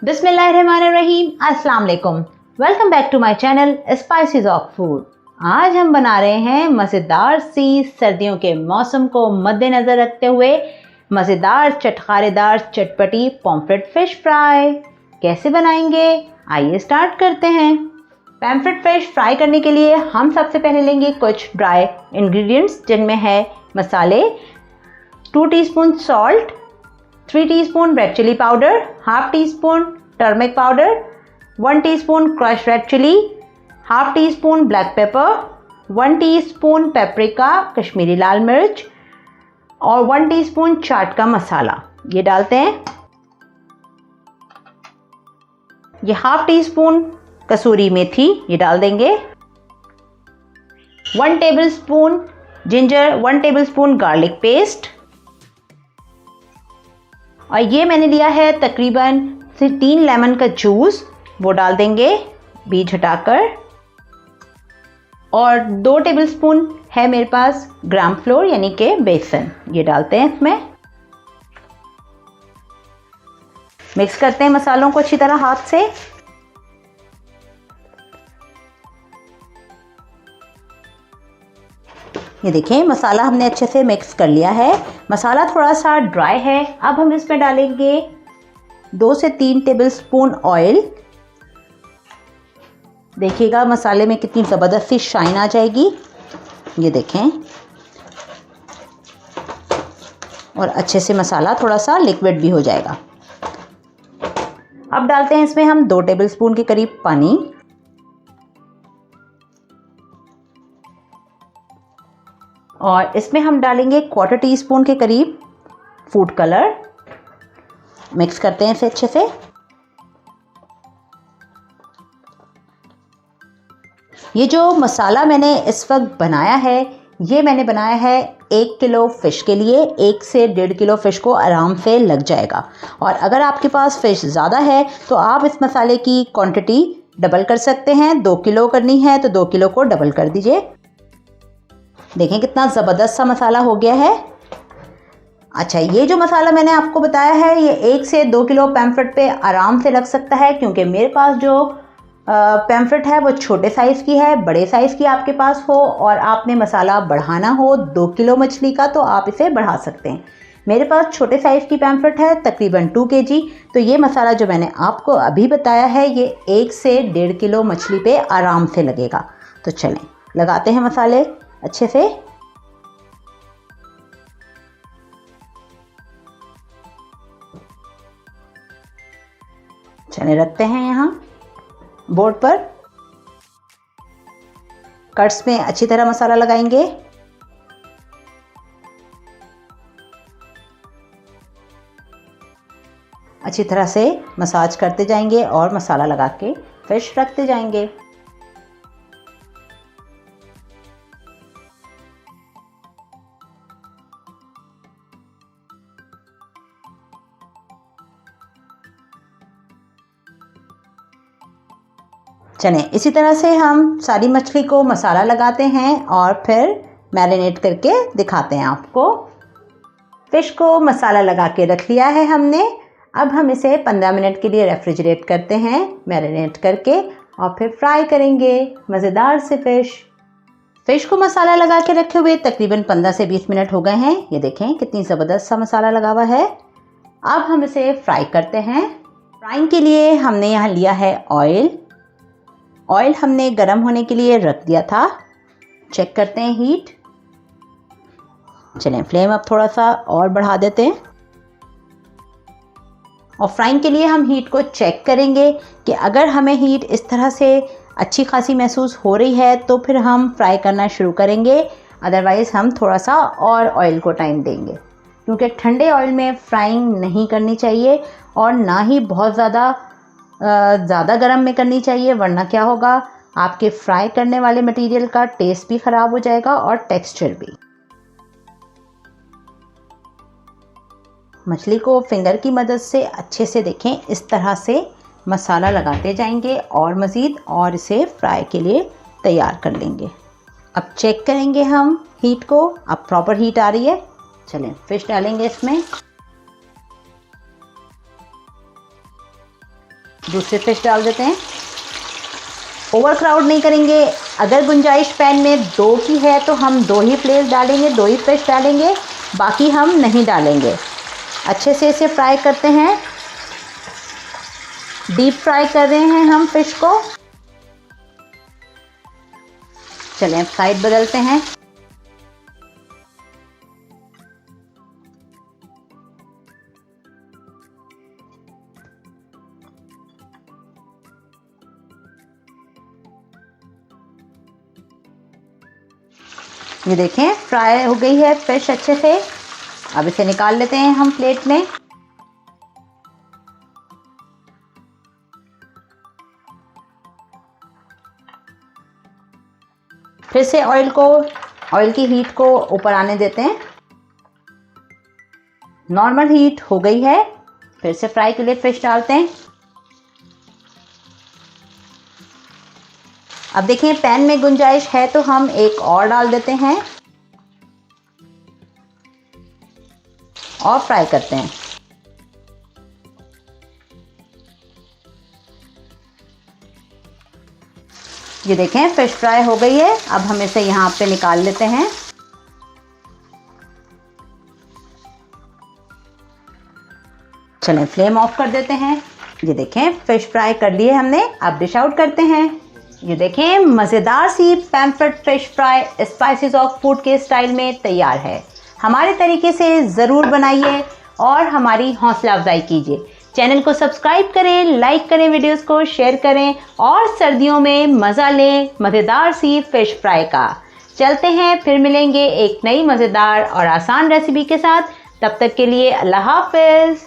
बिस्मिल्लाहिर्रहमानिर्रहीम, अस्सलाम वालेकुम। Welcome back to my channel spices of food. आज हम बना रहे हैं मज़ेदार सी सर्दियों के मौसम को मद्देनज़र रखते हुए मज़ेदार चटखारेदार चटपटी पॉम्फ्रेट फ़िश फ्राई। कैसे बनाएंगे, आइए स्टार्ट करते हैं। पॉम्फ्रेट फ़िश फ्राई करने के लिए हम सबसे पहले लेंगे कुछ ड्राई इंग्रेडिएंट्स, जिनमें है मसाले, 2 teaspoon salt, 3 teaspoon red chilli powder, half teaspoon turmeric powder, 1 teaspoon crush red chilli, half teaspoon black pepper, 1 teaspoon paprika Kashmiri लाल मिर्च और 1 टीस्पून चाट का मसाला। ये डालते हैं। ये हाफ टी स्पून कसूरी मेथी ये डाल देंगे। 1 tablespoon ginger, 1 tablespoon garlic paste, और ये मैंने लिया है तकरीबन 3 लेमन का जूस, वो डाल देंगे बीज हटाकर। और 2 टेबलस्पून है मेरे पास ग्राम फ्लोर यानी कि बेसन, ये डालते हैं इसमें। मिक्स करते हैं मसालों को अच्छी तरह हाथ से। ये देखिए मसाला हमने अच्छे से मिक्स कर लिया है। मसाला थोड़ा सा ड्राई है। अब हम इसमें डालेंगे 2 से 3 टेबलस्पून ऑयल। देखिएगा मसाले में कितनी ज़बरदस्त सी शाइन आ जाएगी, ये देखें। और अच्छे से मसाला थोड़ा सा लिक्विड भी हो जाएगा। अब डालते हैं इसमें हम 2 टेबलस्पून के करीब पानी, और इसमें हम डालेंगे 1/4 टीस्पून के करीब फूड कलर। मिक्स करते हैं इसे अच्छे से। ये जो मसाला मैंने इस वक्त बनाया है, ये मैंने बनाया है 1 किलो फ़िश के लिए। 1 से 1.5 किलो फ़िश को आराम से लग जाएगा। और अगर आपके पास फ़िश ज़्यादा है तो आप इस मसाले की क्वांटिटी डबल कर सकते हैं। 2 किलो करनी है तो 2 किलो को डबल कर दीजिए। देखें कितना ज़बरदस्त सा मसाला हो गया है। अच्छा, ये जो मसाला मैंने आपको बताया है, ये 1 से 2 किलो पैम्फ्रेट पे आराम से लग सकता है, क्योंकि मेरे पास जो पैम्फ्रेट है वो छोटे साइज़ की है। बड़े साइज़ की आपके पास हो और आपने मसाला बढ़ाना हो 2 किलो मछली का, तो आप इसे बढ़ा सकते हैं। मेरे पास छोटे साइज़ की पैम्फ्रेट है, तकरीबन 2 kg। तो ये मसाला जो मैंने आपको अभी बताया है, ये 1 से 1.5 किलो मछली पे आराम से लगेगा। तो चलें लगाते हैं मसाले अच्छे से। चने रखते हैं यहाँ बोर्ड पर। कट्स में अच्छी तरह मसाला लगाएंगे। अच्छी तरह से मसाज करते जाएंगे और मसाला लगा के फिश रखते जाएंगे। चलें इसी तरह से हम सारी मछली को मसाला लगाते हैं और फिर मैरिनेट करके दिखाते हैं आपको। फ़िश को मसाला लगा के रख लिया है हमने। अब हम इसे 15 मिनट के लिए रेफ्रिजरेट करते हैं मैरिनेट करके, और फिर फ्राई करेंगे मज़ेदार से फ़िश को मसाला लगा के रखे हुए तकरीबन 15 से 20 मिनट हो गए हैं। ये देखें कितनी ज़बरदस्त सा मसाला लगा हुआ है। अब हम इसे फ्राई करते हैं। फ्राइंग के लिए हमने यहाँ लिया है ऑयल। ऑयल हमने गर्म होने के लिए रख दिया था। चेक करते हैं हीट। चलें फ्लेम अब थोड़ा सा और बढ़ा देते हैं। और फ्राइंग के लिए हम हीट को चेक करेंगे कि अगर हमें हीट इस तरह से अच्छी खासी महसूस हो रही है तो फिर हम फ्राई करना शुरू करेंगे। अदरवाइज़ हम थोड़ा सा और ऑयल को टाइम देंगे, क्योंकि ठंडे ऑयल में फ्राइंग नहीं करनी चाहिए और ना ही बहुत ज़्यादा गर्म में करनी चाहिए, वरना क्या होगा, आपके फ्राई करने वाले मटेरियल का टेस्ट भी ख़राब हो जाएगा और टेक्सचर भी। मछली को फिंगर की मदद से अच्छे से देखें इस तरह से मसाला लगाते जाएंगे और मज़ीद, और इसे फ्राई के लिए तैयार कर लेंगे। अब चेक करेंगे हम हीट को। अब प्रॉपर हीट आ रही है। चलें फ़िश डालेंगे इसमें। दूसरे फिश डाल देते हैं। ओवर क्राउड नहीं करेंगे। अगर गुंजाइश पैन में 2 की है तो हम 2 ही प्लेट डालेंगे, 2 ही फिश डालेंगे, बाकी हम नहीं डालेंगे। अच्छे से इसे फ्राई करते हैं। डीप फ्राई कर रहे हैं हम फिश को। चलें साइड बदलते हैं। ये देखें फ्राई हो गई है फिश अच्छे से। अब इसे निकाल लेते हैं हम प्लेट में। फिर से ऑयल की हीट को ऊपर आने देते हैं। नॉर्मल हीट हो गई है। फिर से फ्राई के लिए फिश डालते हैं। अब देखें पैन में गुंजाइश है तो हम एक और डाल देते हैं और फ्राई करते हैं। ये देखें फिश फ्राई हो गई है। अब हम इसे यहाँ पे निकाल लेते हैं। चलें फ्लेम ऑफ कर देते हैं। ये देखें फिश फ्राई कर लिए हमने। अब डिश आउट करते हैं। ये देखें मज़ेदार सी pomfret fish fry spices of food के स्टाइल में तैयार है। हमारे तरीके से ज़रूर बनाइए और हमारी हौसला अफजाई कीजिए। चैनल को सब्सक्राइब करें, लाइक करें, वीडियोस को शेयर करें और सर्दियों में मज़ा लें मज़ेदार सी फिश फ्राई का। चलते हैं, फिर मिलेंगे एक नई मज़ेदार और आसान रेसिपी के साथ। तब तक के लिए अल्लाह हाफ़िज़।